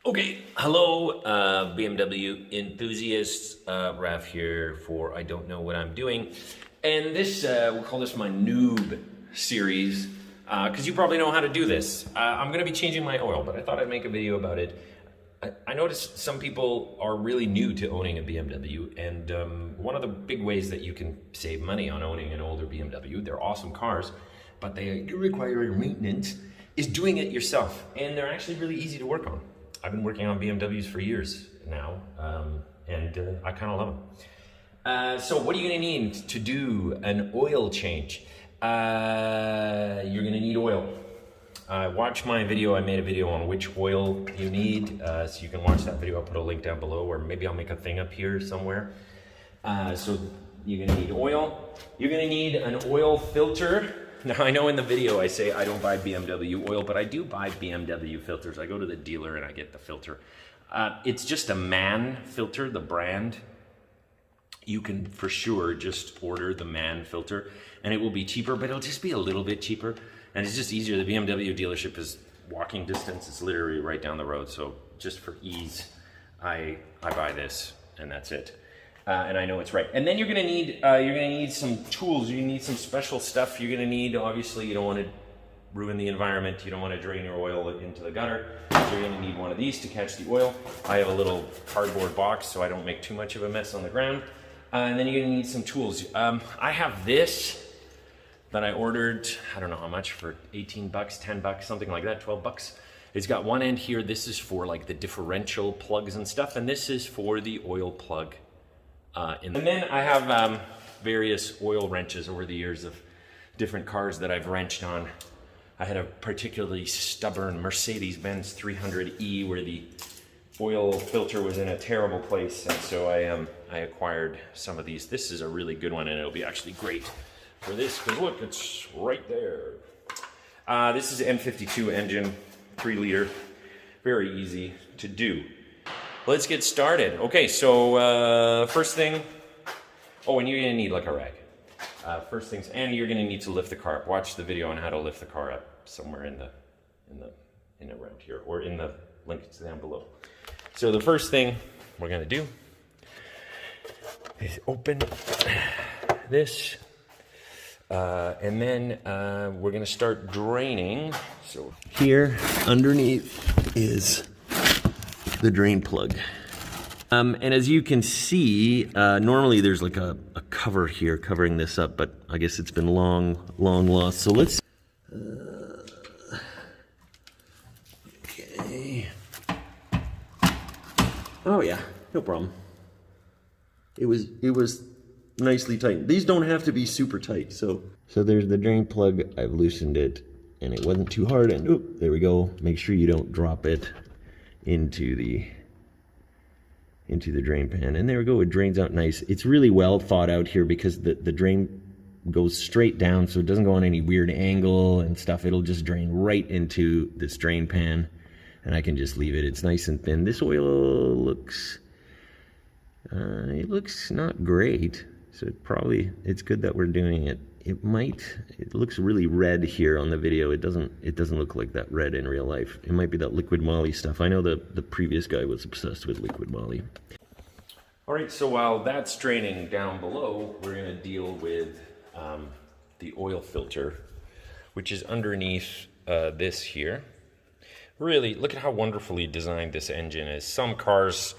Okay, hello, BMW enthusiasts. Raf here for I Don't Know What I'm Doing. And this, we'll call this my noob series, because you probably know how to do this. I'm going to be changing my oil, but I thought I'd make a video about it. I noticed some people are really new to owning a BMW, and one of the big ways that you can save money on owning an older BMW, they're awesome cars, but they do require maintenance, is doing it yourself. And they're actually really easy to work on. I've been working on BMWs for years now, and I kind of love them. So what are you going to need to do an oil change? You're going to need oil. Watch my video. I made a video on which oil you need, so you can watch that video. I'll put a link down below, or maybe I'll make a thing up here somewhere. So you're going to need oil. You're going to need an oil filter. Now, I know in the video I say I don't buy BMW oil, but I do buy BMW filters. I go to the dealer and I get the filter. It's just a MAN filter, the brand. You can for sure just order the MAN filter and it will be cheaper, but it'll just be a little bit cheaper. And it's just easier. The BMW dealership is walking distance. It's literally right down the road. So just for ease, I buy this and that's it. And I know it's right. And then you're gonna need some tools. You need some special stuff. You're gonna need, obviously, you don't want to ruin the environment. You don't want to drain your oil into the gutter. So you're gonna need one of these to catch the oil. I have a little cardboard box so I don't make too much of a mess on the ground. And then you're gonna need some tools. I have this that I ordered, I don't know how much, for 18 bucks, 10 bucks, something like that, 12 bucks. It's got one end here. This is for like the differential plugs and stuff. And this is for the oil plug. And then I have various oil wrenches over the years of different cars that I've wrenched on. I had a particularly stubborn Mercedes-Benz 300E where the oil filter was in a terrible place, and so I acquired some of these. This is a really good one, and it'll be actually great for this, because look, it's right there. This is an M52 engine, 3 liter, very easy to do. Let's get started. Okay, so first thing, oh, and you're gonna need like a rag. First things, and you're gonna need to lift the car up. Watch the video on how to lift the car up somewhere in around here, or in the link down below. So the first thing we're gonna do is open this, and then we're gonna start draining. So here underneath is the drain plug. And as you can see, normally there's like a cover here covering this up, but I guess it's been long lost. So let's, okay. Oh yeah, no problem. It was nicely tight. These don't have to be super tight. So there's the drain plug. I've loosened it and it wasn't too hard, and oop, there we go. Make sure you don't drop it into the drain pan, and there we go. It drains out nice. It's really well thought out here because the drain goes straight down, so it doesn't go on any weird angle and stuff. It'll just drain right into this drain pan, and I can just leave it. It's nice and thin. This oil looks it looks not great, so it's good that we're doing it. It looks really red here on the video. It doesn't look like that red in real life. It might be that liquid moly stuff. I know the previous guy was obsessed with liquid moly. All right, so while that's draining down below, we're gonna deal with the oil filter, which is underneath this here. Really, look at how wonderfully designed this engine is. Some cars,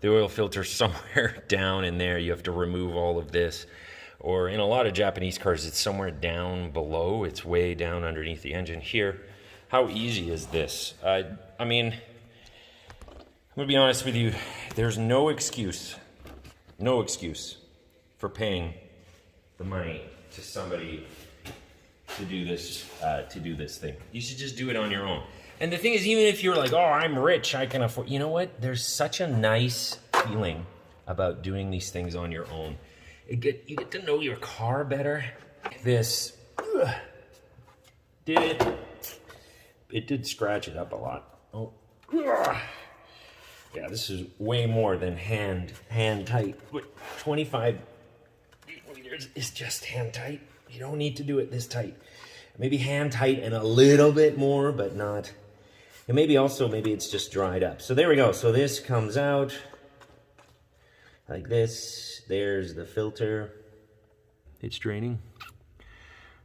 the oil filter's somewhere down in there. You have to remove all of this. Or in a lot of Japanese cars, it's somewhere down below. It's way down underneath the engine. Here, how easy is this? I mean, I'm gonna be honest with you. There's no excuse for paying the money to somebody to do this thing. You should just do it on your own. And the thing is, even if you're like, oh, I'm rich, I can afford, you know what? There's such a nice feeling about doing these things on your own. You get to know your car better. This did it did scratch it up a lot. Oh, yeah, this is way more than hand tight. 25 liters is just hand tight. You don't need to do it this tight. Maybe hand tight and a little bit more, but not And maybe it's just dried up. So there we go. So this comes out like this. There's the filter. It's draining.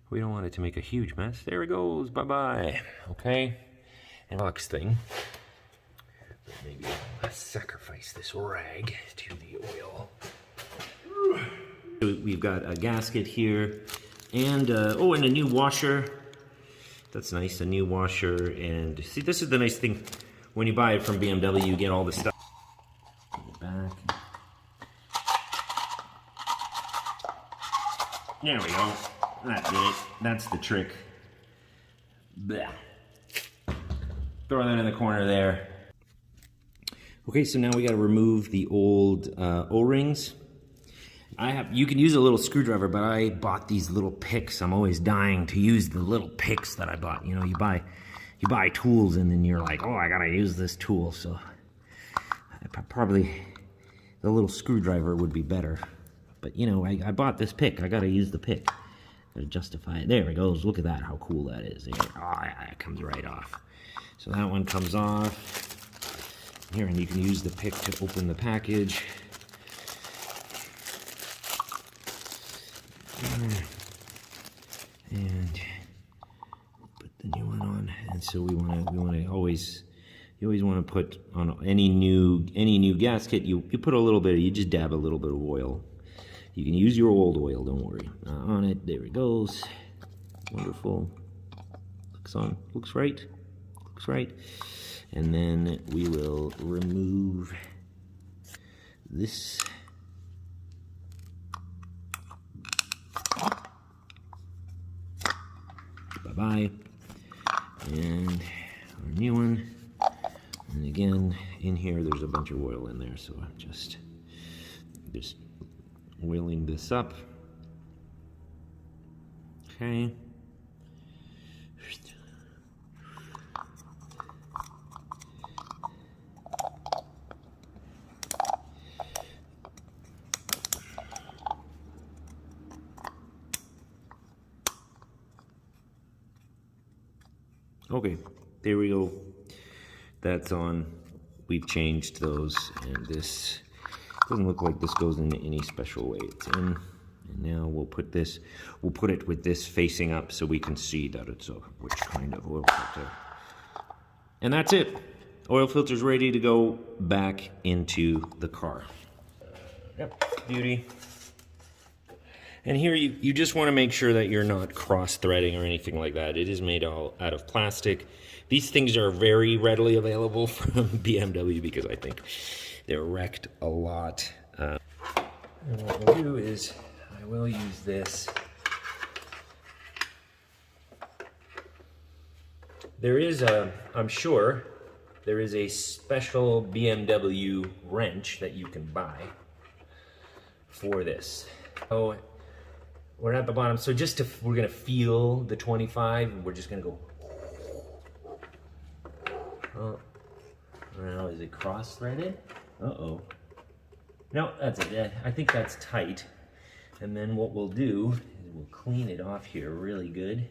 We don't want it to make a huge mess. There it goes. Bye-bye. Okay. And box thing. But maybe I'll sacrifice this rag to the oil. We've got a gasket here. And, oh, and a new washer. That's nice, a new washer. And see, this is the nice thing. When you buy it from BMW, you get all the stuff. Back. There we go. That's it. That's the trick. Blah. Throw that in the corner there. Okay, so now we got to remove the old O-rings. You can use a little screwdriver, but I bought these little picks. I'm always dying to use the little picks that I bought. You know, you buy tools and then you're like, oh, I gotta use this tool. So probably the little screwdriver would be better. But you know, I bought this pick. I gotta use the pick. Gotta justify it. There it goes. Look at that, how cool that is. Oh, yeah, it comes right off. So that one comes off. Here, and you can use the pick to open the package. And put the new one on. And so we want to always, you always want to put on any new gasket. You put a little bit. You just dab a little bit of oil. You can use your old oil. Don't worry. On it. There it goes. Wonderful. Looks right. Looks right. And then we will remove this. Bye-bye. And our new one. And again, in here, there's a bunch of oil in there, so I'm just oiling this up. Okay. Okay, there we go. That's on. We've changed those, and this doesn't look like this goes in any special way. It's in, and now we'll put it with this facing up so we can see that it's which kind of oil filter. And that's it. Oil filter's ready to go back into the car. Yep, beauty. And here you just want to make sure that you're not cross-threading or anything like that. It is made all out of plastic. These things are very readily available from BMW because I think they're wrecked a lot. And what we'll do is I will use this. There is I'm sure there is a special BMW wrench that you can buy for this. Oh. We're at the bottom, so we're gonna feel the 25, and we're just gonna go. Oh, now is it cross-threaded? Uh-oh. No, that's it. I think that's tight. And then what we'll do is we'll clean it off here really good.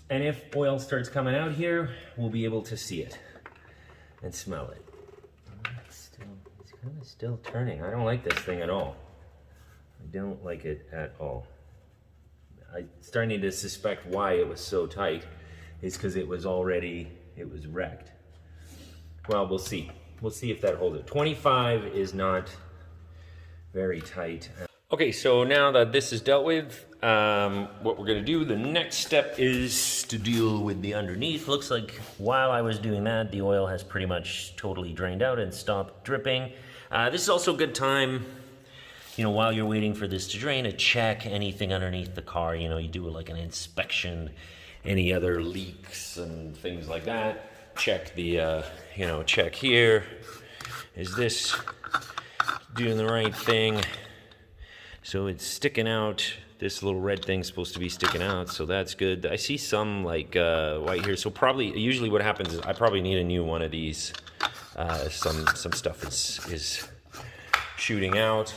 And if oil starts coming out here, we'll be able to see it and smell it. It's kind of still turning. I don't like this thing at all. I don't like it at all. I'm starting to suspect why it was so tight. It's because it was wrecked. Well, we'll see. We'll see if that holds it. 25 is not very tight. Okay, so now that this is dealt with, what we're gonna do, the next step is to deal with the underneath. Looks like while I was doing that, the oil has pretty much totally drained out and stopped dripping. This is also a good time, you know, while you're waiting for this to drain, to check anything underneath the car. You know, you do like an inspection, any other leaks and things like that. Check the, you know, check here. Is this doing the right thing? So it's sticking out. This little red thing's supposed to be sticking out, so that's good. I see some like white here. So usually what happens is I probably need a new one of these. Some stuff is shooting out.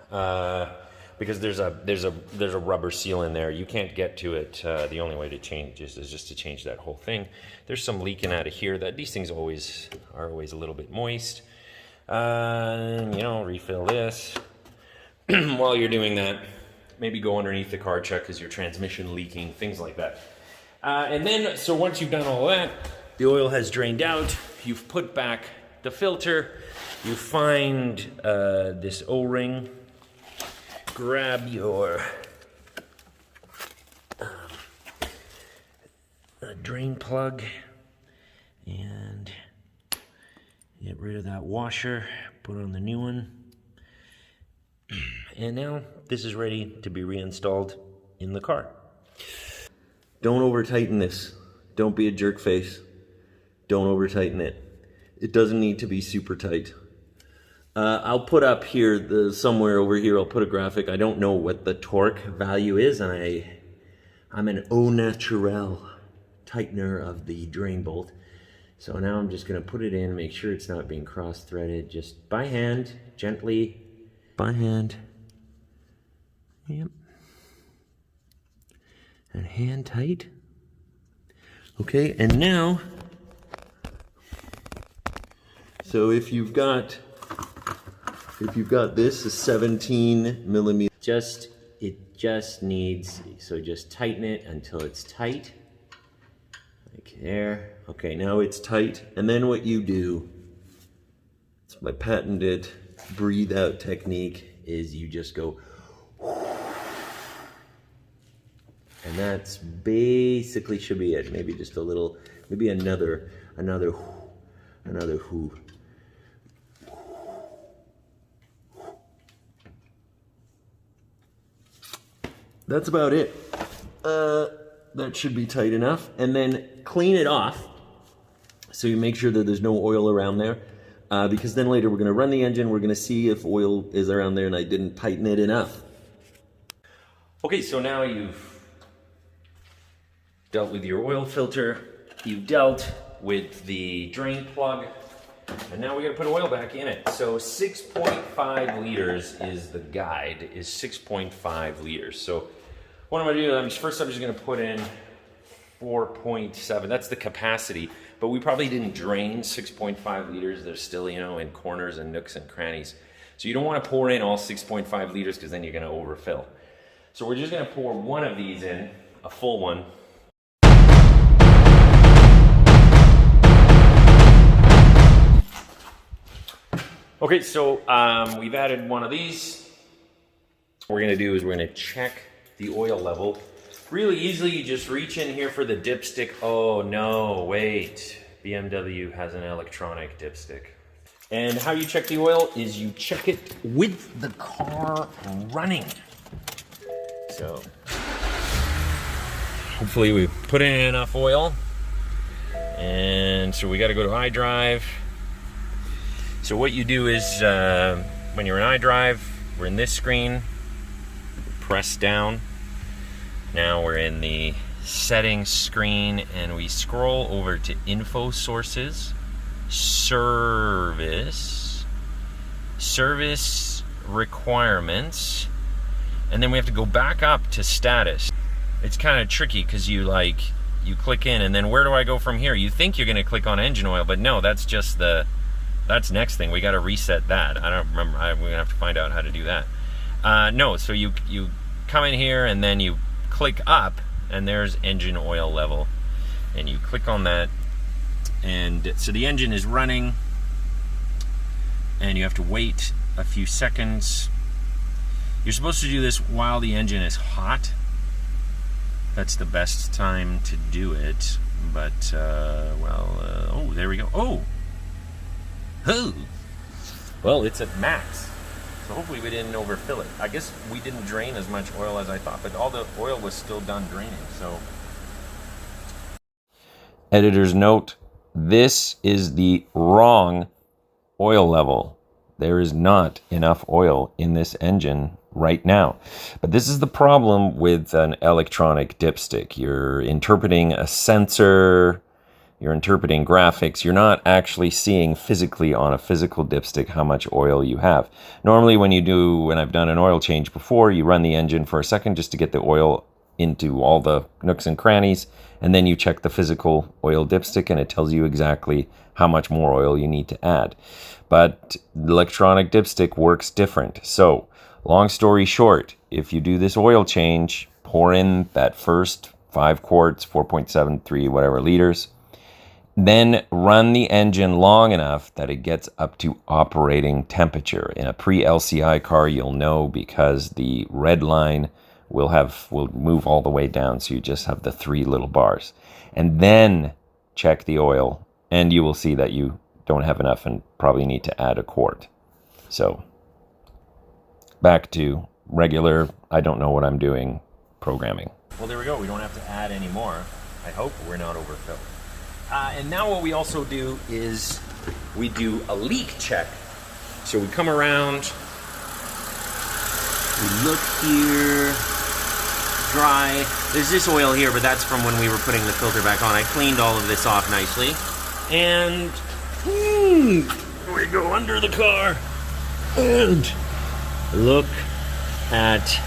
But because there's a rubber seal in there. You can't get to it. The only way to change is just to change that whole thing. There's some leaking out of here. These things are always a little bit moist. And, you know, refill this. While you're doing that, maybe go underneath the car, check is your transmission leaking, things like that. And then, so once you've done all that, the oil has drained out, you've put back the filter, you find this O-ring, grab your drain plug, and get rid of that washer, put on the new one. And now this is ready to be reinstalled in the car. Don't over tighten this. Don't be a jerk face. Don't over tighten it. It doesn't need to be super tight. I'll put up here, somewhere over here, I'll put a graphic. I don't know what the torque value is, and I'm an au naturel tightener of the drain bolt. So now I'm just gonna put it in, make sure it's not being cross-threaded, just by hand, gently, by hand. Yep. And hand tight. Okay, and now, so if you've got this, a 17 millimeter, it just needs, so just tighten it until it's tight. Like there. Okay, now it's tight. And then what you do, it's my patented breathe out technique, is you just go, and that's basically should be it. Maybe just a little, maybe another whoo. That's about it. That should be tight enough. And then clean it off. So you make sure that there's no oil around there. Because then later we're gonna run the engine, we're gonna see if oil is around there and I didn't tighten it enough. Okay, so now you've dealt with your oil filter, you've dealt with the drain plug, and now we gotta put oil back in it. So 6.5 liters is the guide, is 6.5 liters. So what I'm gonna do, first I'm just gonna put in 4.7, that's the capacity, but we probably didn't drain 6.5 liters. There's still, you know, in corners and nooks and crannies. So you don't wanna pour in all 6.5 liters because then you're gonna overfill. So we're just gonna pour one of these in, a full one. Okay, so we've added one of these. What we're gonna do is we're gonna check the oil level. Really easily, you just reach in here for the dipstick. Oh no, wait. BMW has an electronic dipstick. And how you check the oil is you check it with the car running. So, hopefully we put in enough oil. And so we gotta go to iDrive. So what you do is, when you're in iDrive, we're in this screen, press down. Now we're in the settings screen and we scroll over to info sources, service requirements, and then we have to go back up to status. It's kind of tricky because you click in and then where do I go from here? You think you're gonna click on engine oil, but no, that's just that's next thing. We got to reset that. I don't remember. We're gonna have to find out how to do that. No, so you come in here and then you click up, and there's engine oil level, and you click on that, and so the engine is running, and you have to wait a few seconds. You're supposed to do this while the engine is hot. That's the best time to do it. But oh, there we go. Oh. Well, it's at max, so hopefully we didn't overfill it. I guess we didn't drain as much oil as I thought, but all the oil was still done draining, so. Editor's note, this is the wrong oil level. There is not enough oil in this engine right now. But this is the problem with an electronic dipstick. You're interpreting a sensor, you're interpreting graphics. You're not actually seeing physically on a physical dipstick how much oil you have. Normally when I've done an oil change before, you run the engine for a second just to get the oil into all the nooks and crannies, and then you check the physical oil dipstick and it tells you exactly how much more oil you need to add. But the electronic dipstick works different. So, long story short, if you do this oil change, pour in that first 5 quarts, 4.73 whatever liters, then run the engine long enough that it gets up to operating temperature. In a pre-LCI car, you'll know because the red line will move all the way down, so you just have the 3 little bars. And then check the oil, and you will see that you don't have enough and probably need to add a quart. So back to regular, I don't know what I'm doing programming. Well, there we go. We don't have to add any more. I hope we're not overfilled. And now what we also do is we do a leak check. So we come around, we look here, dry. There's this oil here, but that's from when we were putting the filter back on. I cleaned all of this off nicely. And we go under the car and look at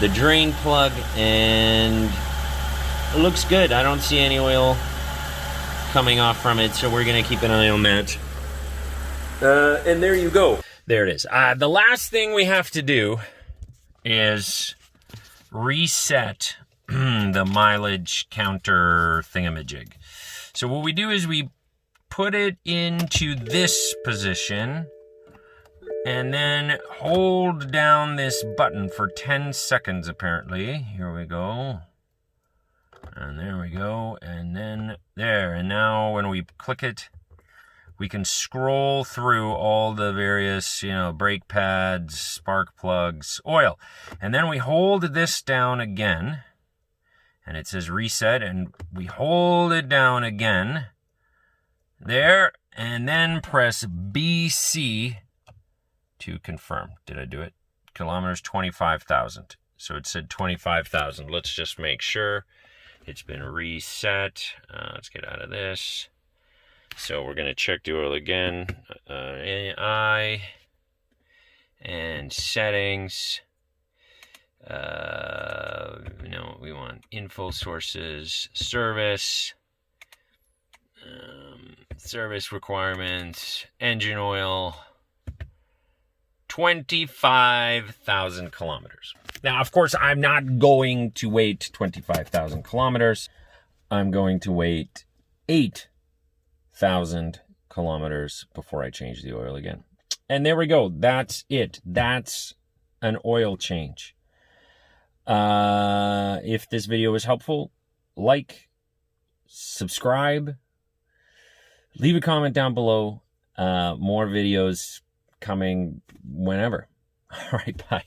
the drain plug, and it looks good. I don't see any oil coming off from it, so we're gonna keep an eye on that. And there you go. There it is. The last thing we have to do is reset the mileage counter thingamajig. So what we do is we put it into this position and then hold down this button for 10 seconds apparently. Here we go. And there we go, and then there. And now when we click it, we can scroll through all the various, brake pads, spark plugs, oil. And then we hold this down again, and it says reset, and we hold it down again. There, and then press BC to confirm. Did I do it? Kilometers, 25,000. So it said 25,000. Let's just make sure. It's been reset. Let's get out of this. So we're going to check the oil again. AI and settings. We want info sources, service, service requirements, engine oil. 25,000 kilometers. Now, of course, I'm not going to wait 25,000 kilometers. I'm going to wait 8,000 kilometers before I change the oil again. And there we go. That's it. That's an oil change. If this video was helpful, like, subscribe, leave a comment down below. More videos coming whenever. All right, bye.